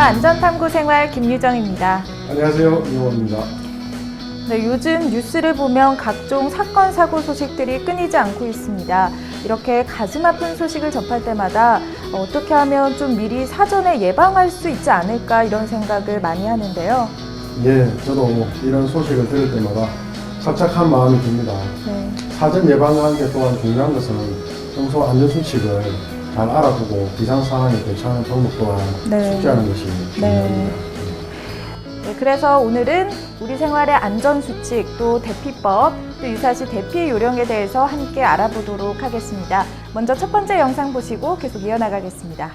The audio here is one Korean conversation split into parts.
안전탐구생활 김유정입니다. 안녕하세요. 이호입니다. 네, 요즘 뉴스를 보면 각종 사건, 사고 소식들이 끊이지 않고 있습니다. 이렇게 가슴 아픈 소식을 접할 때마다 어떻게 하면 좀 미리 사전에 예방할 수 있지 않을까 이런 생각을 많이 하는데요. 예, 저도 이런 소식을 들을 때마다 착착한 마음이 듭니다. 네. 사전 예방하는 게 또한 중요한 것은 평소 안전수칙을 잘 알아두고 비상상황에 대처하는 방법 또한 숙지하는 것이 중요합니다. 네, 그래서 오늘은 우리 생활의 안전수칙, 또 대피법, 또 유사시 대피 요령에 대해서 함께 알아보도록 하겠습니다. 먼저 첫 번째 영상 보시고 계속 이어나가겠습니다.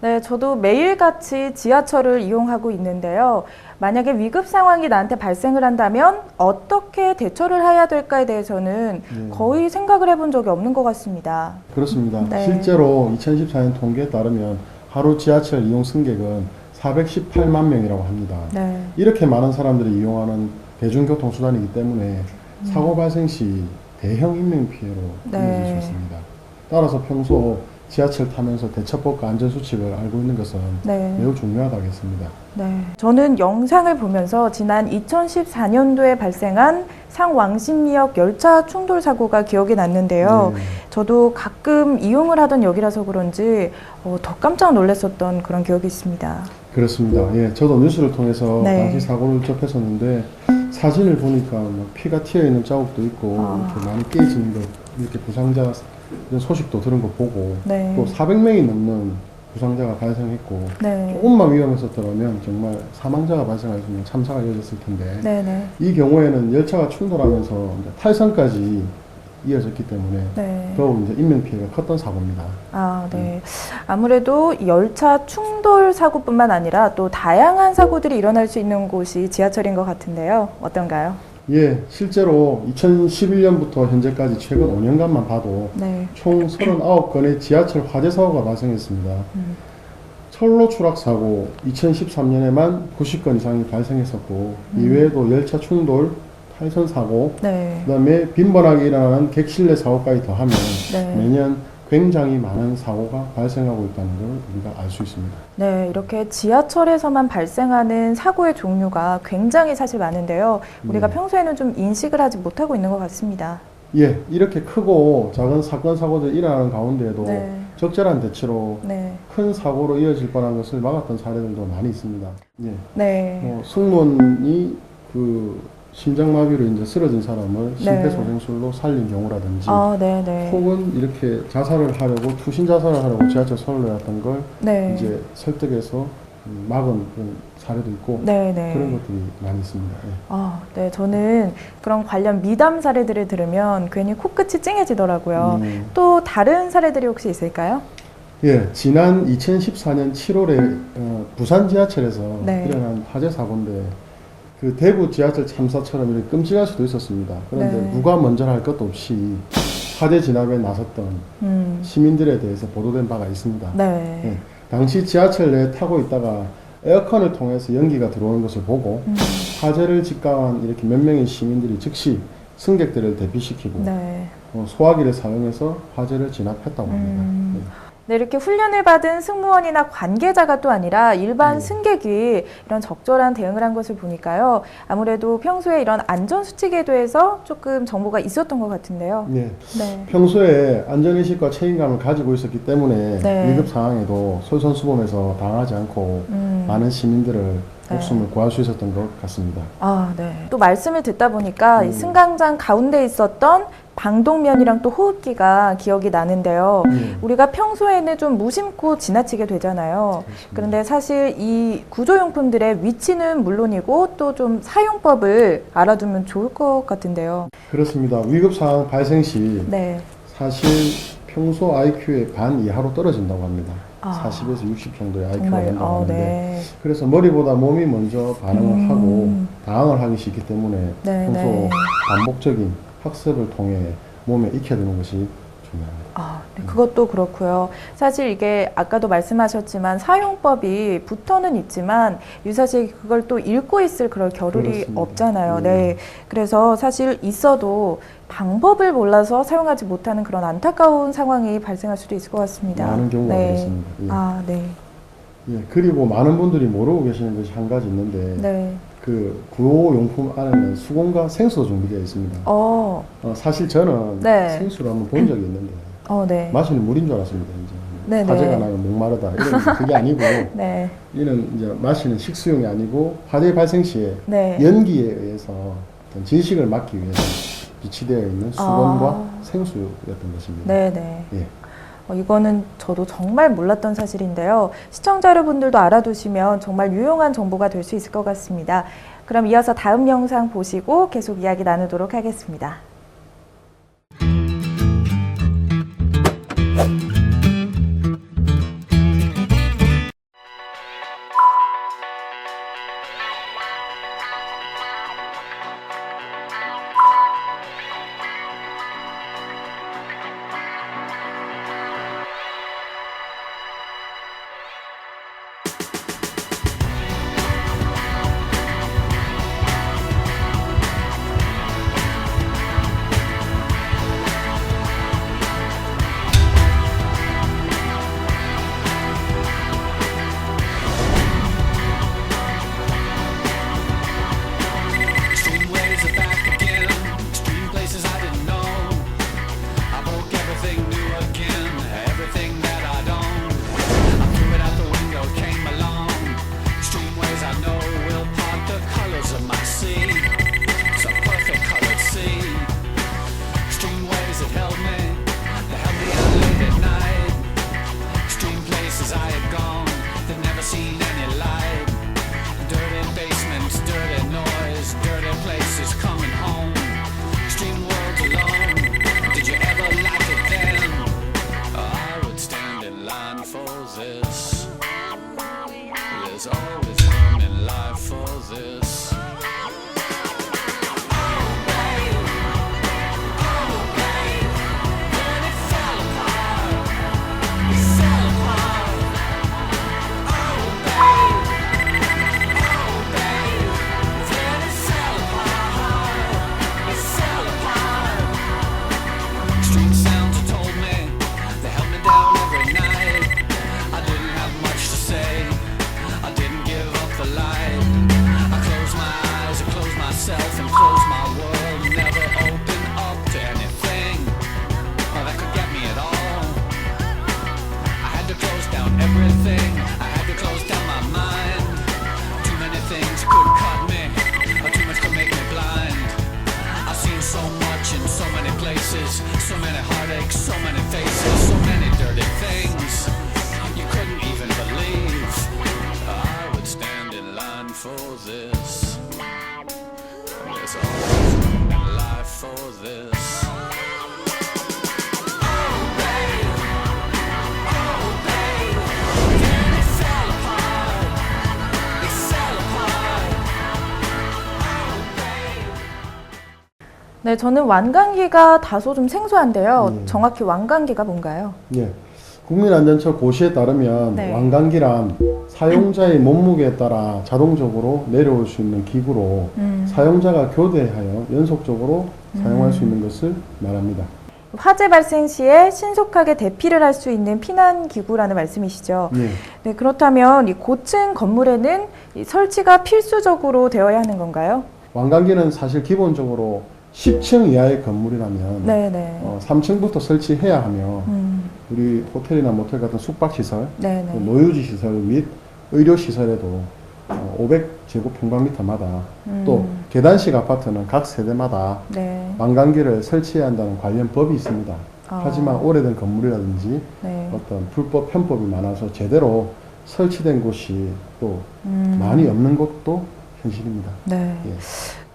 네, 저도 매일같이 지하철을 이용하고 있는데요. 만약에 위급 상황이 나한테 발생을 한다면 어떻게 대처를 해야 될까에 대해서는 거의 생각을 해본 적이 없는 것 같습니다. 그렇습니다. 네. 실제로 2014년 통계에 따르면 하루 지하철 이용 승객은 418만 명이라고 합니다. 네. 이렇게 많은 사람들이 이용하는 대중교통수단이기 때문에 사고 발생 시 대형 인명피해로 이어질 수 있습니다. 따라서 평소 지하철 타면서 대처법과 안전수칙을 알고 있는 것은 매우 중요하다겠습니다. 네. 저는 영상을 보면서 지난 2014년도에 발생한 상왕십리역 열차 충돌 사고가 기억이 났는데요. 저도 가끔 이용을 하던 역이라서 그런지 더 깜짝 놀랐었던 그런 기억이 있습니다. 그렇습니다. 예, 저도 뉴스를 통해서 당시 사고를 접했었는데 사진을 보니까 피가 튀어 있는 자국도 있고 이렇게 많이 깨지는 것, 이렇게 부상자 이런 소식도 들은 거 보고 또 400명이 넘는 부상자가 발생했고 조금만 위험했었더라면 정말 사망자가 발생할 수 있는 참사가 이어졌을 텐데 이 경우에는 열차가 충돌하면서 이제 탈선까지 이어졌기 때문에 더욱 이제 인명피해가 컸던 사고입니다. 아무래도 열차 충돌 사고뿐만 아니라 또 다양한 사고들이 일어날 수 있는 곳이 지하철인 것 같은데요. 어떤가요? 예, 실제로 2011년부터 현재까지 최근 5년간만 봐도 총 39건의 지하철 화재 사고가 발생했습니다. 철로 추락 사고 2013년에만 90건 이상이 발생했었고 이외에도 열차 충돌, 탈선 사고, 그다음에 빈번하게 일어나는 객실내 사고까지 더하면 매년 굉장히 많은 사고가 발생하고 있다는 걸 우리가 알 수 있습니다. 네, 이렇게 지하철에서만 발생하는 사고의 종류가 굉장히 사실 많은데요. 우리가 평소에는 좀 인식을 하지 못하고 있는 것 같습니다. 예, 이렇게 크고 작은 사건, 사고들이 일어나는 가운데에도 적절한 대처로 큰 사고로 이어질 뻔한 것을 막았던 사례들도 많이 있습니다. 예. 승무원이 심장마비로 이제 쓰러진 사람을 심폐소생술로 살린 경우라든지 혹은 이렇게 자살을 하려고 투신 자살을 하려고 지하철 선로에 왔던 걸 이제 설득해서 막은 그런 사례도 있고 네네. 그런 것들이 많이 있습니다. 예. 네, 저는 그런 관련 미담 사례들을 들으면 괜히 코끝이 찡해지더라고요. 또 다른 사례들이 혹시 있을까요? 예, 지난 2014년 7월에 부산 지하철에서 네. 일어난 화재 사고인데 그 대구 지하철 참사처럼 이렇게 끔찍할 수도 있었습니다. 그런데 네. 누가 먼저 할 것도 없이 화재 진압에 나섰던 시민들에 대해서 보도된 바가 있습니다. 네. 예, 당시 지하철 내에 타고 있다가 에어컨을 통해서 연기가 들어오는 것을 보고 화재를 직감한 이렇게 몇 명의 시민들이 즉시 승객들을 대피시키고 네. 소화기를 사용해서 화재를 진압했다고 합니다. 예. 네, 이렇게 훈련을 받은 승무원이나 관계자가 또 아니라 일반 승객이 이런 적절한 대응을 한 것을 보니까요. 아무래도 평소에 이런 안전수칙에 대해서 조금 정보가 있었던 것 같은데요. 네. 네. 평소에 안전의식과 책임감을 가지고 있었기 때문에 네. 위급 상황에도 솔선수범해서 당하지 않고 많은 시민들을 목숨을 구할 수 있었던 것 같습니다. 네. 또 말씀을 듣다 보니까 이 승강장 가운데 있었던 방독면이랑 또 호흡기가 기억이 나는데요. 우리가 평소에는 좀 무심코 지나치게 되잖아요. 그렇습니다. 그런데 사실 이 구조용품들의 위치는 물론이고 또 좀 사용법을 알아두면 좋을 것 같은데요. 그렇습니다. 위급 상황 발생 시 네. 사실 평소 IQ의 반 이하로 떨어진다고 합니다. 40에서 60 정도의 IQ가 정말, 된다고 하는데 네. 그래서 머리보다 몸이 먼저 반응을 하고 당황을 하기 쉽기 때문에 네, 평소 네. 반복적인 학습을 통해 몸에 익혀두는 것이 중요합니다. 네, 그것도 그렇고요. 사실 이게 아까도 말씀하셨지만 사용법이 붙어는 있지만 유사실 그걸 또 읽고 있을 그럴 겨를이 그렇습니다. 없잖아요. 네. 그래서 사실 있어도 방법을 몰라서 사용하지 못하는 그런 안타까운 상황이 발생할 수도 있을 것 같습니다. 많은 경우가 네. 그렇습니다. 예. 네. 예, 그리고 많은 분들이 모르고 계시는 것이 한 가지 있는데 네. 그 구호용품 안에는 수건과 생수가 준비되어 있습니다. 사실 저는 네. 생수를 한번 본 적이 있는데 네. 마시는 물인 줄 알았습니다. 이제 네, 화재가 네. 나면 목마르다 이런 그게 아니고 네. 이는 이제 마시는 식수용이 아니고 화재 발생 시에 네. 연기에 의해서 어떤 진식을 막기 위해서 비치되어 있는 수건과 생수였던 것입니다. 네네. 예. 이거는 저도 정말 몰랐던 사실인데요. 시청자 여러분들도 알아두시면 정말 유용한 정보가 될 수 있을 것 같습니다. 그럼 이어서 다음 영상 보시고 계속 이야기 나누도록 하겠습니다. So many heartaches, so many faces, so many dirty things you couldn't even believe. this. There's always a life for this. 네, 저는 완강기가 다소 좀 생소한데요. 예. 정확히 완강기가 뭔가요? 예. 국민안전처 고시에 따르면 네. 완강기란 사용자의 몸무게에 따라 자동적으로 내려올 수 있는 기구로 사용자가 교대하여 연속적으로 사용할 수 있는 것을 말합니다. 화재 발생 시에 신속하게 대피를 할 수 있는 피난 기구라는 말씀이시죠. 예. 네, 그렇다면 이 고층 건물에는 이 설치가 필수적으로 되어야 하는 건가요? 완강기는 사실 기본적으로 10층 이하의 건물이라면 네네. 3층부터 설치해야 하며 우리 호텔이나 모텔 같은 숙박시설, 네네. 또 노유지 시설 및 의료시설에도 500제곱평방미터마다 또 계단식 아파트는 각 세대마다 네. 완강기를 설치해야 한다는 관련 법이 있습니다. 아. 하지만 오래된 건물이라든지 네. 어떤 불법 편법이 많아서 제대로 설치된 곳이 또 많이 없는 곳도 현실입니다. 네. 예.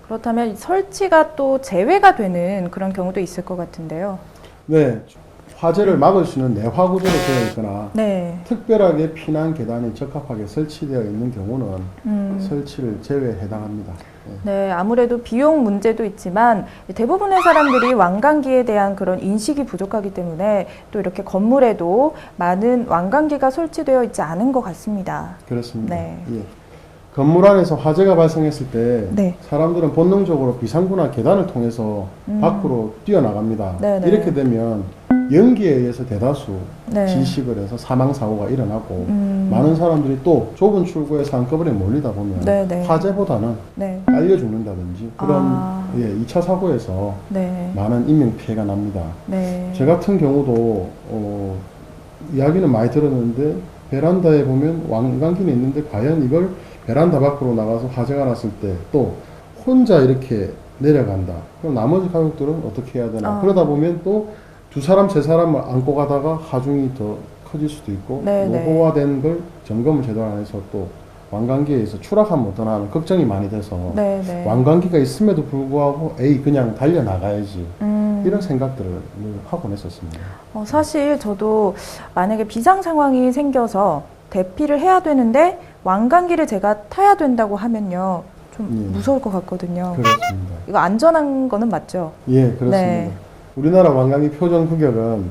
그렇다면 이 설치가 또 제외가 되는 그런 경우도 있을 것 같은데요. 네, 화재를 막을 수 있는 내화 구조로 되어 있거나 네. 특별하게 피난 계단이 적합하게 설치되어 있는 경우는 설치를 제외에 해당합니다. 예. 네, 아무래도 비용 문제도 있지만 대부분의 사람들이 완강기에 대한 그런 인식이 부족하기 때문에 또 이렇게 건물에도 많은 완강기가 설치되어 있지 않은 것 같습니다. 그렇습니다. 네. 예. 건물 안에서 화재가 발생했을 때 네. 사람들은 본능적으로 비상구나 계단을 통해서 밖으로 뛰어나갑니다. 네네. 이렇게 되면 연기에 의해서 대다수 네. 질식을 해서 사망사고가 일어나고 많은 사람들이 또 좁은 출구에서 한꺼번에 몰리다 보면 네네. 화재보다는 네. 빨려 죽는다든지 그런 아. 예, 2차 사고에서 네. 많은 인명피해가 납니다. 네. 제 같은 경우도 이야기는 많이 들었는데 베란다에 보면 완강기는 있는데 과연 이걸 베란다 밖으로 나가서 화재가 났을 때 또 혼자 이렇게 내려간다. 그럼 나머지 가족들은 어떻게 해야 되나. 그러다 보면 또 두 사람, 세 사람을 안고 가다가 하중이 더 커질 수도 있고 네네. 노후화된 걸 점검을 제대로 안 해서 또 완강기에 의해서 추락하면 어떠나 하는 걱정이 많이 돼서 네네. 완강기가 있음에도 불구하고 에이 그냥 달려나가야지 이런 생각들을 늘 하곤 했었습니다. 사실 저도 만약에 비상 상황이 생겨서 대피를 해야 되는데 완강기를 제가 타야 된다고 하면요. 좀 예. 무서울 것 같거든요. 그렇습니다. 이거 안전한 거는 맞죠? 예, 그렇습니다. 네. 우리나라 완강기 표준 구격은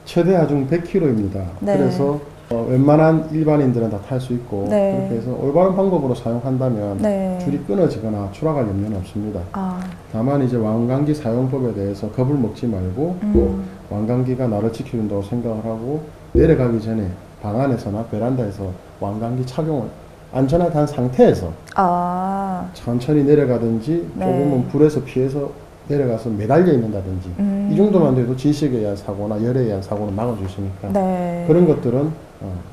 최대 하중 100km입니다. 네. 그래서 웬만한 일반인들은 다 탈 수 있고 네. 그렇게 해서 올바른 방법으로 사용한다면 네. 줄이 끊어지거나 추락할 염려는 없습니다. 아, 다만 이제 완강기 사용법에 대해서 겁을 먹지 말고 또 완강기가 나를 지켜준다고 생각을 하고 내려가기 전에 방 안에서나 베란다에서 완강기 착용을 안전하게 한 상태에서 아, 천천히 내려가든지 네. 조금은 불에서 피해서 내려가서 매달려 있는다든지 이 정도만 돼도 질식에 의한 사고나 열에 의한 사고는 막을 수 있으니까 네. 그런 것들은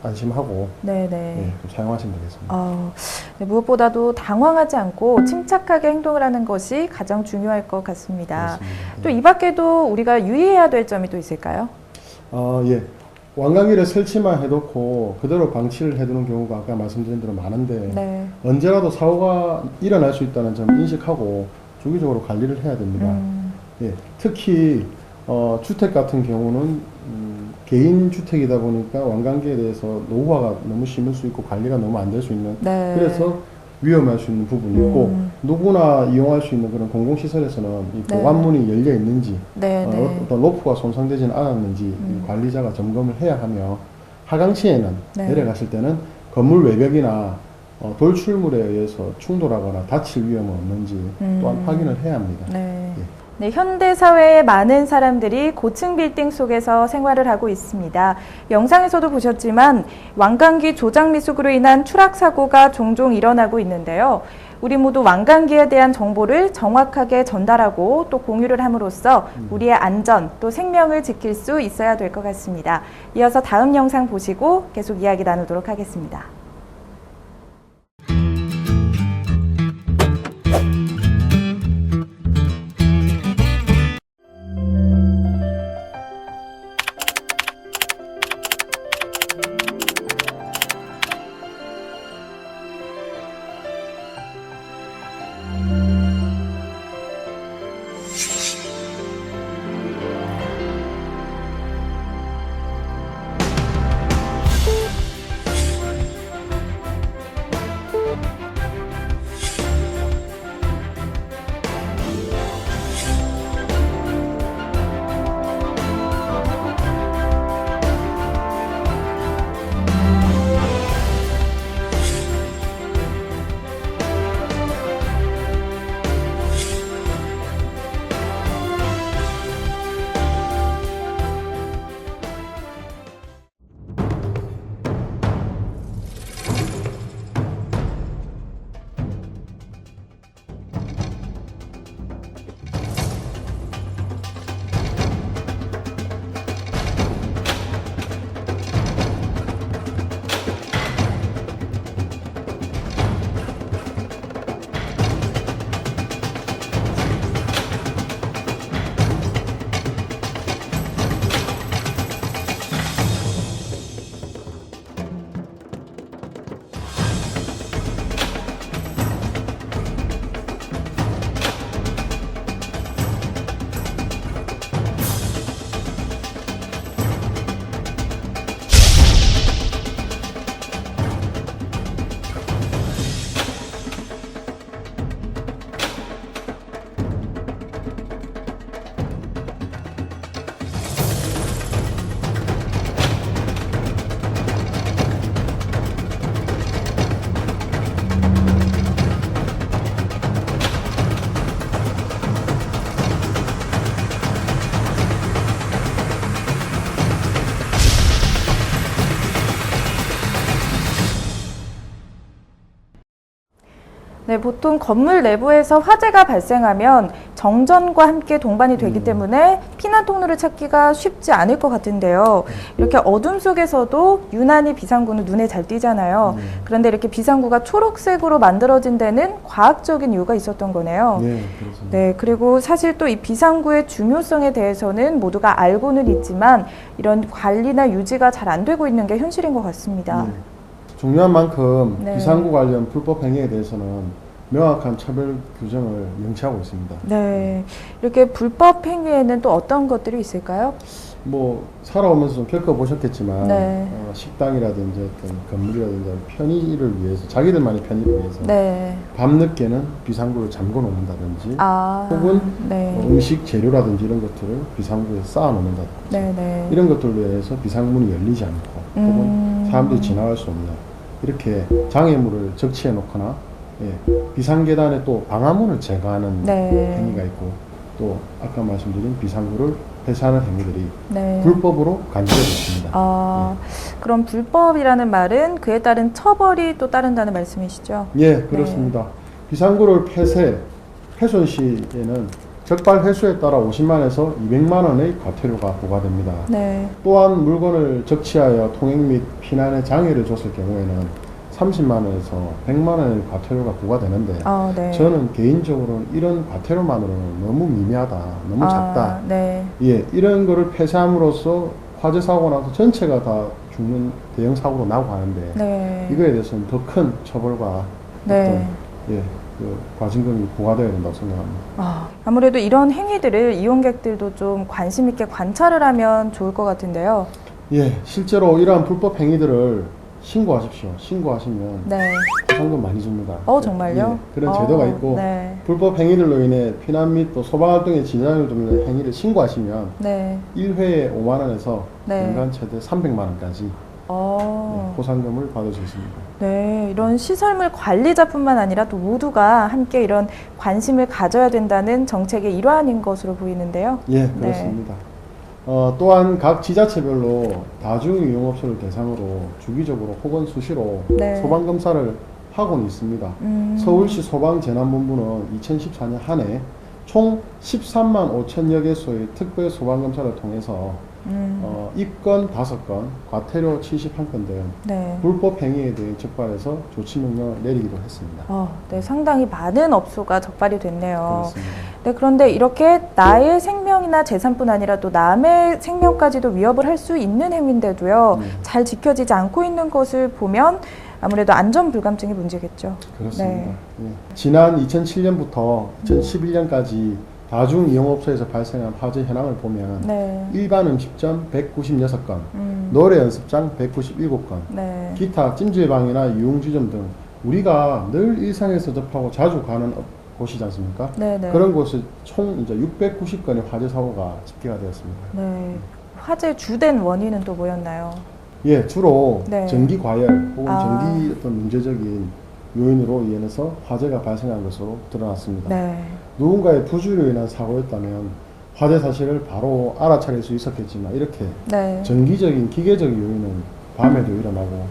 안심하고 네네. 예, 좀 사용하시면 되겠습니다. 네, 무엇보다도 당황하지 않고 침착하게 행동을 하는 것이 가장 중요할 것 같습니다. 그렇습니다. 예. 또 이 밖에도 우리가 유의해야 될 점이 또 있을까요? 예. 완강기를 설치만 해놓고 그대로 방치를 해두는 경우가 아까 말씀드린 대로 많은데 네. 언제라도 사고가 일어날 수 있다는 점을 인식하고 주기적으로 관리를 해야 됩니다. 예. 특히 주택 같은 경우는 개인 주택이다 보니까 완강기에 대해서 노후화가 너무 심할 수 있고 관리가 너무 안 될 수 있는 네. 그래서 위험할 수 있는 부분이 있고 누구나 이용할 수 있는 그런 공공시설에서는 이 네. 보관문이 열려 있는지 네, 네. 어떤 로프가 손상되지는 않았는지 이 관리자가 점검을 해야 하며 하강시에는 네. 내려갔을 때는 건물 외벽이나 돌출물에 의해서 충돌하거나 다칠 위험은 없는지 또한 확인을 해야 합니다. 네. 예. 네, 현대 사회의 많은 사람들이 고층 빌딩 속에서 생활을 하고 있습니다. 영상에서도 보셨지만 완강기 조작 미숙으로 인한 추락 사고가 종종 일어나고 있는데요. 우리 모두 완강기에 대한 정보를 정확하게 전달하고 또 공유를 함으로써 우리의 안전 또 생명을 지킬 수 있어야 될 것 같습니다. 이어서 다음 영상 보시고 계속 이야기 나누도록 하겠습니다. 네, 보통 건물 내부에서 화재가 발생하면 정전과 함께 동반이 되기 때문에 피난 통로를 찾기가 쉽지 않을 것 같은데요. 이렇게 어둠 속에서도 유난히 비상구는 눈에 잘 띄잖아요. 그런데 이렇게 비상구가 초록색으로 만들어진 데는 과학적인 이유가 있었던 거네요. 네, 그렇습니다. 네, 그리고 사실 또 이 비상구의 중요성에 대해서는 모두가 알고는 있지만 이런 관리나 유지가 잘 안 되고 있는 게 현실인 것 같습니다. 네. 중요한 만큼 네. 비상구 관련 불법 행위에 대해서는 명확한 처벌 규정을 명시하고 있습니다. 네, 이렇게 불법 행위에는 또 어떤 것들이 있을까요? 뭐 살아오면서 좀 겪어보셨겠지만 네. 식당이라든지 어떤 건물이라든지 편의를 위해서 자기들만의 편의를 위해서 네. 밤늦게는 비상구를 잠궈 놓는다든지 혹은 네. 음식 재료라든지 이런 것들을 비상구에 쌓아 놓는다든지 네, 네. 이런 것들로 인해서 비상문이 열리지 않고 혹은 사람들이 지나갈 수 없는 이렇게 장애물을 적치해 놓거나 비상계단에 또 방화문을 제거하는 네. 행위가 있고 또 아까 말씀드린 비상구를 폐쇄하는 행위들이 네. 불법으로 간주되고 있습니다. 그럼 불법이라는 말은 그에 따른 처벌이 또 따른다는 말씀이시죠? 예, 그렇습니다. 비상구를 훼손 시에는 적발 횟수에 따라 50만에서 200만 원의 과태료가 부과됩니다. 네. 또한 물건을 적치하여 통행 및 피난에 장애를 줬을 경우에는 30만 원에서 100만 원의 과태료가 부과되는데 네. 저는 개인적으로는 이런 과태료만으로는 너무 미미하다, 너무 작다. 네. 예, 이런 거를 폐쇄함으로써 화재 사고가 나서 전체가 다 죽는 대형 사고로 나고 하는데 네. 이거에 대해서는 더 큰 처벌과 네. 어떤 과징금이 부과되어야 된다고 생각합니다. 아무래도 이런 행위들을 이용객들도 좀 관심 있게 관찰을 하면 좋을 것 같은데요. 예, 실제로 이러한 불법 행위들을 신고하십시오. 신고하시면 네. 상금 많이 줍니다. 정말요? 예, 그런 제도가 있고 네. 불법 행위들로 인해 피난 및 또 소방활동에 지장을 주는 행위를 신고하시면 네. 1회에 5만 원에서 네. 연간 최대 300만 원까지 보상금을 받을 수 있습니다. 네, 이런 시설물 관리자뿐만 아니라 또 모두가 함께 이런 관심을 가져야 된다는 정책의 일환인 것으로 보이는데요. 예, 그렇습니다. 또한 각 지자체별로 다중이용업소를 대상으로 주기적으로 혹은 수시로 네. 소방검사를 하고는 있습니다. 서울시 소방재난본부는 2014년 한 해 총 13만 5천여 개소의 특별 소방검사를 통해서 입건 5건, 과태료 71건 등 네. 불법 행위에 대해 적발해서 조치 명령을 내리기도 했습니다. 네, 상당히 많은 업소가 적발이 됐네요. 그렇습니다. 네, 그런데 이렇게 나의 생명이나 재산뿐 아니라 또 남의 생명까지도 위협을 할 수 있는 행위인데도요, 잘 지켜지지 않고 있는 것을 보면 아무래도 안전불감증이 문제겠죠. 그렇습니다. 네. 예. 지난 2007년부터 2011년까지 다중이용업소에서 발생한 화재 현황을 보면 네. 일반 음식점 196건, 노래 연습장 197건, 네. 기타 찜질방이나 유흥주점 등 우리가 늘 일상에서 접하고 자주 가는 곳이지 않습니까? 네네. 그런 곳에 총 이제 690건의 화재 사고가 집계가 되었습니다. 네. 화재의 주된 원인은 또 뭐였나요? 예, 주로 네. 전기 과열 혹은 전기 어떤 문제적인 요인으로 인해서 화재가 발생한 것으로 드러났습니다. 네. 누군가의 부주의로 인한 사고였다면 화재 사실을 바로 알아차릴 수 있었겠지만 이렇게 네. 전기적인 기계적인 요인은 밤에도 일어나고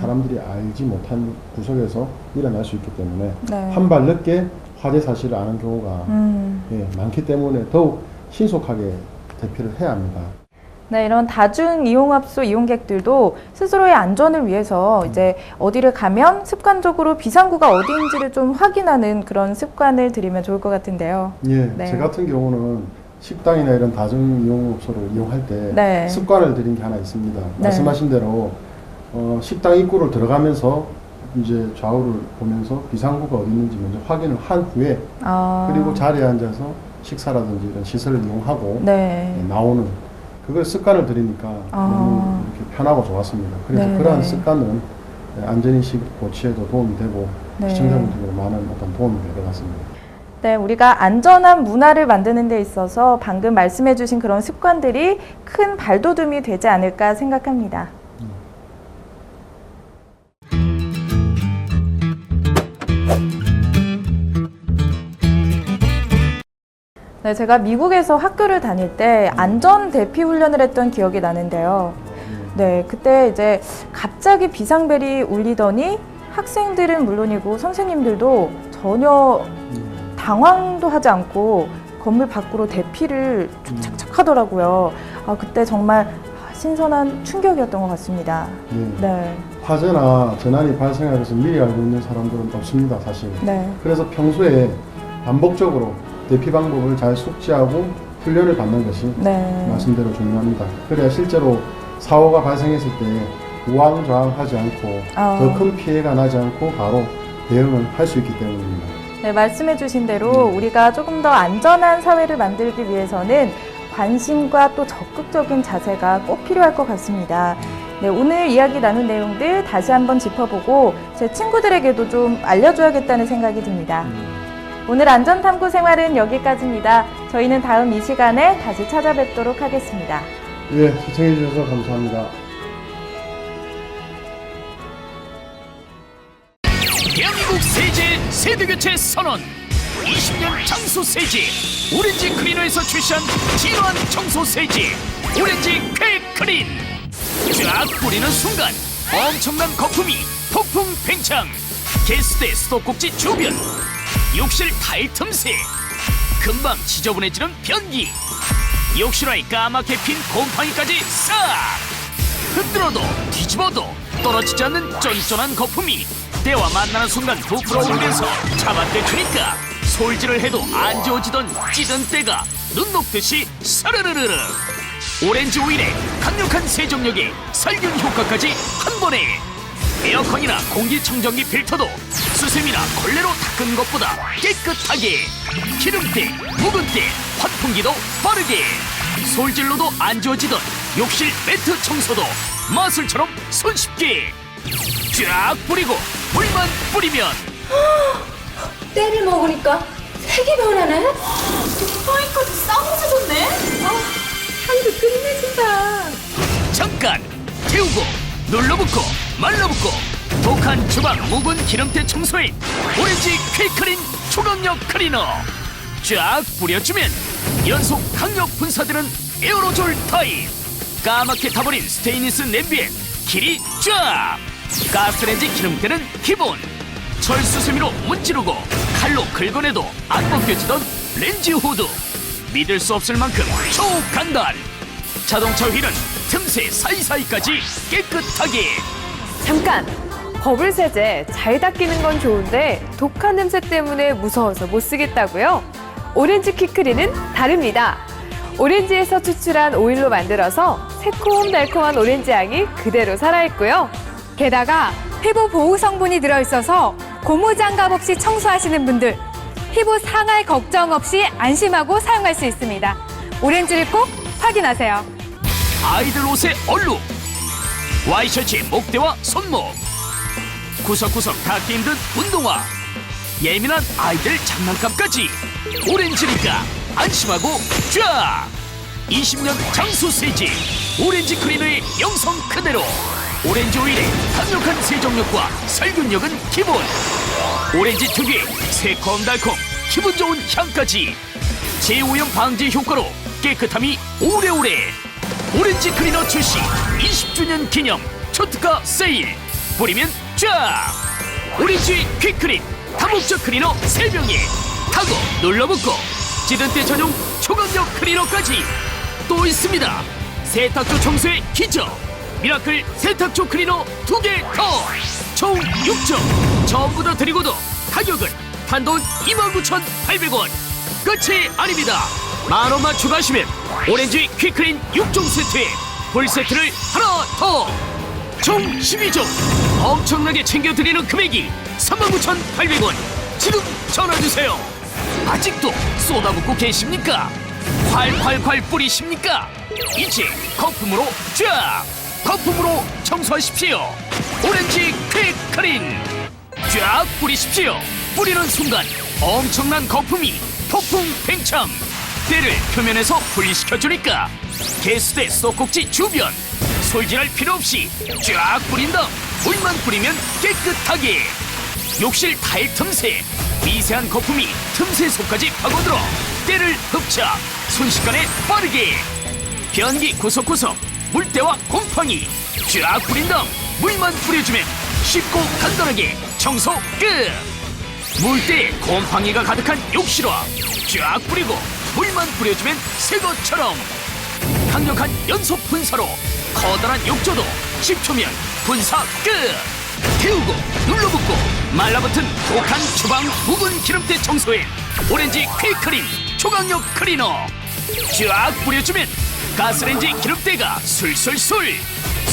사람들이 알지 못한 구석에서 일어날 수 있기 때문에 네. 한 발 늦게 화재 사실을 아는 경우가 많기 때문에 더욱 신속하게 대피를 해야 합니다. 네, 이런 다중이용업소 이용객들도 스스로의 안전을 위해서 이제 어디를 가면 습관적으로 비상구가 어디인지를 좀 확인하는 그런 습관을 들이면 좋을 것 같은데요. 예, 네. 제 같은 경우는 식당이나 이런 다중이용업소를 이용할 때 네. 습관을 들인 게 하나 있습니다. 네. 말씀하신 대로 식당 입구를 들어가면서 이제 좌우를 보면서 비상구가 어디 있는지 먼저 확인을 한 후에 그리고 자리에 앉아서 식사라든지 이런 시설을 이용하고 네. 나오는 그걸 습관을 들이니까 너무 이렇게 편하고 좋았습니다. 그래서 네. 그러한 습관은 안전인식 고취에도 도움이 되고 네. 시청자분들에게 많은 어떤 도움이 될 것 같습니다. 네, 우리가 안전한 문화를 만드는 데 있어서 방금 말씀해 주신 그런 습관들이 큰 발돋움이 되지 않을까 생각합니다. 네, 제가 미국에서 학교를 다닐 때 안전 대피 훈련을 했던 기억이 나는데요. 네, 그때 이제 갑자기 비상벨이 울리더니 학생들은 물론이고 선생님들도 전혀 당황도 하지 않고 건물 밖으로 대피를 착착 하더라고요. 그때 정말 신선한 충격이었던 것 같습니다. 네. 화재나 재난이 발생하기 위해서 미리 알고 있는 사람들은 없습니다, 사실. 네. 그래서 평소에 반복적으로 대피 방법을 잘 숙지하고 훈련을 받는 것이 네. 말씀대로 중요합니다. 그래야 실제로 사고가 발생했을 때 우왕좌왕하지 않고 더 큰 피해가 나지 않고 바로 대응을 할 수 있기 때문입니다. 네, 말씀해주신 대로 우리가 조금 더 안전한 사회를 만들기 위해서는 관심과 또 적극적인 자세가 꼭 필요할 것 같습니다. 네, 오늘 이야기 나눈 내용들 다시 한번 짚어보고 제 친구들에게도 좀 알려줘야겠다는 생각이 듭니다. 오늘 안전탐구 생활은 여기까지입니다. 저희는 다음 이 시간에 다시 찾아뵙도록 하겠습니다. 예, 시청해 주셔서 감사합니다. 대한민국 세제 세대교체 선언 20년 장수 세제 오렌지 클리너에서 출시한 진화한 청소 세제 오렌지 쾌클린 쫙 뿌리는 순간 엄청난 거품이 폭풍 팽창 게스트의 수도꼭지 주변 욕실 타일 틈새 금방 지저분해지는 변기 욕실 안에 까맣게 핀 곰팡이까지 싹 흔들어도 뒤집어도 떨어지지 않는 쫀쫀한 거품이 때와 만나는 순간 부풀어 오르면서 잡아떼주니까 솔질을 해도 안 지워지던 찌든 때가 눈 녹듯이 사르르르르 오렌지 오일에 강력한 세정력에 살균 효과까지 한 번에 에어컨이나 공기청정기 필터도 수세미나 걸레로 닦은 것보다 깨끗하게 기름때, 묵은 때, 환풍기도 빠르게 솔질로도 안 지워지던 욕실 매트 청소도 마술처럼 손쉽게 쫙 뿌리고 물만 뿌리면 때를 먹으니까 색이 변하네? 곰팡이까지 싹 없어졌네? 향도 끝내준다. 잠깐 태우고 눌러붙고 말라붙고 독한 주방 묵은 기름때 청소인 오렌지 퀴클린 초강력 클리너 쫙 뿌려주면 연속 강력 분사되는 에어로졸 타입 까맣게 타버린 스테인리스 냄비엔 길이 쫙 가스레인지 기름때는 기본 철수세미로 문지르고 칼로 긁어내도 안 벗겨지던 렌즈 후드 믿을 수 없을 만큼 초간단 자동차 휠은 틈새 사이사이까지 깨끗하게 잠깐! 버블 세제 잘 닦이는 건 좋은데 독한 냄새 때문에 무서워서 못 쓰겠다고요? 오렌지 퀴클린은 다릅니다. 오렌지에서 추출한 오일로 만들어서 새콤달콤한 오렌지 향이 그대로 살아있고요. 게다가 피부 보호 성분이 들어있어서 고무장갑 없이 청소하시는 분들 피부 상할 걱정 없이 안심하고 사용할 수 있습니다. 오렌지를 꼭 확인하세요. 아이들 옷의 얼룩 와이셔츠의 목대와 손목 구석구석 닿기 힘든 운동화 예민한 아이들 장난감까지 오렌지니까 안심하고 쫙 20년 장수 세제 오렌지 클리너의 영성 그대로 오렌지 오일의 강력한 세정력과 살균력은 기본 오렌지 특유의 새콤달콤 기분 좋은 향까지 재오염 방지 효과로 깨끗함이 오래오래 오렌지 클리너 출시 20주년 기념 초특가 세일 뿌리면 쫙 오렌지 퀴클린 다목적 클리너 3병에 타고 눌러붙고 찌든때 전용 초강력 클리너까지 또 있습니다 세탁조 청소의 기적 미라클 세탁조 클리너 2개 더 총 6점 전부 다 드리고도 가격은 단돈 29,800원 끝이 아닙니다 만원만 추가하시면 오렌지 퀴클린 6종 세트에 풀세트를 하나 더 총 12종 엄청나게 챙겨드리는 금액이 39,800원 지금 전화주세요 아직도 쏟아붓고 계십니까? 콸콸콸 뿌리십니까? 이제 거품으로 쫙 거품으로 청소하십시오 오렌지 퀴클린 쫙 뿌리십시오 뿌리는 순간 엄청난 거품이 폭풍 팽창 때를 표면에서 분리시켜주니까 게스트의 수도꼭지 주변 솔질할 필요 없이 쫙 뿌린 다음 물만 뿌리면 깨끗하게 욕실 타일 틈새 미세한 거품이 틈새 속까지 파고들어 때를 흡착 순식간에 빠르게 변기 구석구석 물때와 곰팡이 쫙 뿌린 다음 물만 뿌려주면 쉽고 간단하게 청소 끝. 물때에 곰팡이가 가득한 욕실화 쫙 뿌리고 물만 뿌려주면 새 것처럼. 강력한 연속 분사로 커다란 욕조도 10초면 분사 끝. 태우고 눌러붙고 말라붙은 독한 주방 묵은 기름때 청소엔 오렌지 퀵클린 초강력 클리너 쫙 뿌려주면 가스레인지 기름때가 술술술.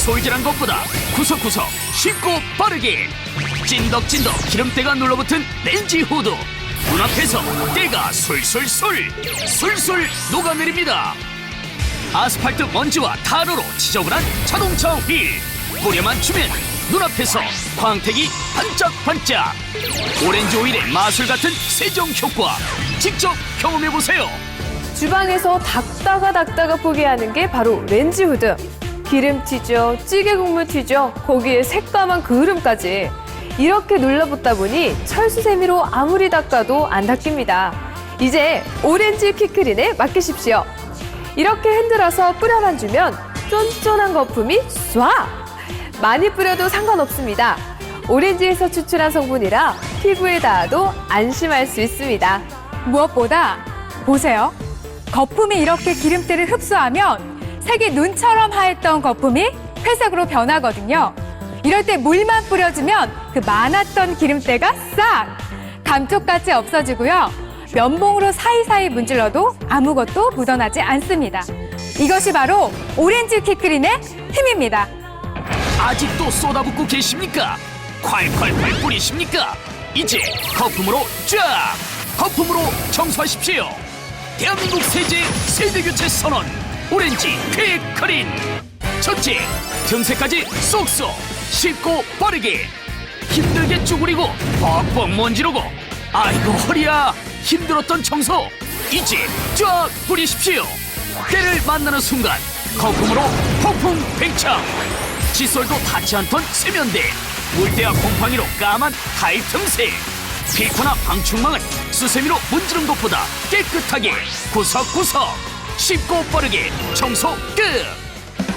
솔질한 것보다 구석구석 쉽고 빠르게 찐덕찐덕 기름때가 눌러붙은 렌지 후드 눈앞에서 때가 술술술 술술 녹아내립니다. 아스팔트 먼지와 타로로 지저분한 자동차 휠 뿌려만 주면 눈앞에서 광택이 반짝반짝. 오렌지 오일의 마술 같은 세정 효과 직접 경험해보세요. 주방에서 닦다가 포기하는 게 바로 렌지 후드. 기름 튀죠, 찌개 국물 튀죠, 거기에 새까만 그을음까지. 이렇게 눌러붙다 보니 철수세미로 아무리 닦아도 안 닦입니다. 이제 오렌지 퀵클린에 맡기십시오. 이렇게 흔들어서 뿌려만 주면 쫀쫀한 거품이 쏴! 많이 뿌려도 상관없습니다. 오렌지에서 추출한 성분이라 피부에 닿아도 안심할 수 있습니다. 무엇보다 보세요. 거품이 이렇게 기름때를 흡수하면 색이 눈처럼 하였던 거품이 회색으로 변하거든요. 이럴 때 물만 뿌려주면 그 많았던 기름때가 싹! 감쪽같이 없어지고요. 면봉으로 사이사이 문질러도 아무것도 묻어나지 않습니다. 이것이 바로 오렌지 퀵클린의 힘입니다. 아직도 쏟아붓고 계십니까? 콸콸콸 뿌리십니까? 이제 거품으로 쫙! 거품으로 청소하십시오. 대한민국 세제 세대교체 선언 오렌지 퀵클린. 첫째, 틈새까지 쏙쏙 쉽고 빠르게. 힘들게 쭈그리고 뻑뻑 먼지르고 아이고 허리야 힘들었던 청소 이제 쫙 뿌리십시오. 때를 만나는 순간 거품으로 폭풍 팽창. 칫솔도 닿지 않던 세면대 물때와 곰팡이로 까만 타일 틈새. 필터나 방충망은 수세미로 문지른 것보다 깨끗하게 구석구석 쉽고 빠르게 청소 끝.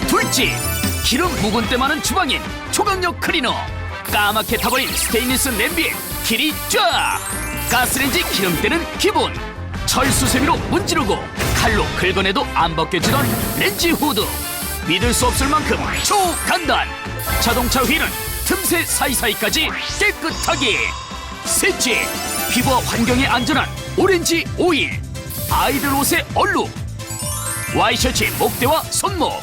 둘째, 기름 묵은 때 많은 주방엔 초강력 클리너. 까맣게 타버린 스테인리스 냄비에 길이 쫙. 가스레인지 기름때는 기본. 철수세미로 문지르고 칼로 긁어내도 안 벗겨지던 렌지 후드. 믿을 수 없을 만큼 초간단. 자동차 휠은 틈새 사이사이까지 깨끗하게. 셋째, 피부와 환경에 안전한 오렌지 오일. 아이들 옷의 얼룩, 와이셔츠의 목대와 손목,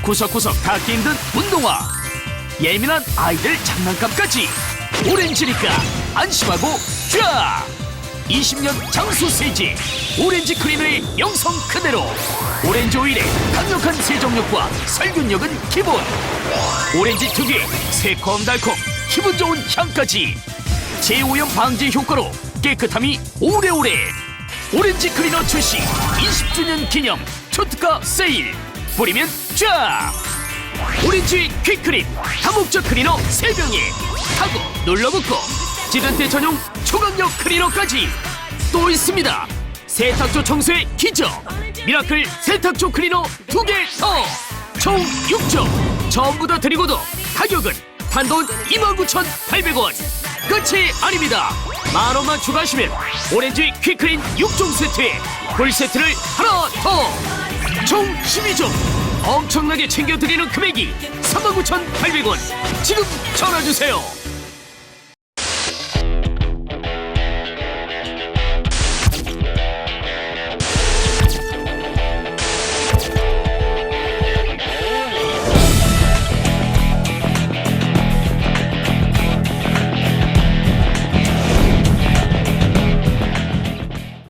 구석구석 닿기 힘든 운동화, 예민한 아이들 장난감까지 오렌지니까 안심하고 쫙! 20년 장수 세제 오렌지 클리너의 영성 그대로. 오렌지 오일의 강력한 세정력과 살균력은 기본. 오렌지 특유의 새콤달콤 기분 좋은 향까지 재오염 방지 효과로 깨끗함이 오래오래. 오렌지 클리너 출시 20주년 기념 초특가 세일. 뿌리면 쫙! 오렌지 퀵클린 다목적 클리너 3병에 타고 눌러붙고 찌든 때 전용 초강력 클리너까지 또 있습니다. 세탁조 청소의 기적 미라클 세탁조 클리너 2개 더 총 6종 전부 다 드리고도 가격은 단돈 29,800원. 끝이 아닙니다. 만원만 추가하시면 오렌지 퀵클린 6종 세트에 풀세트를 하나 더 총 12종 엄청나게 챙겨드리는 금액이 39,800원. 지금 전화주세요.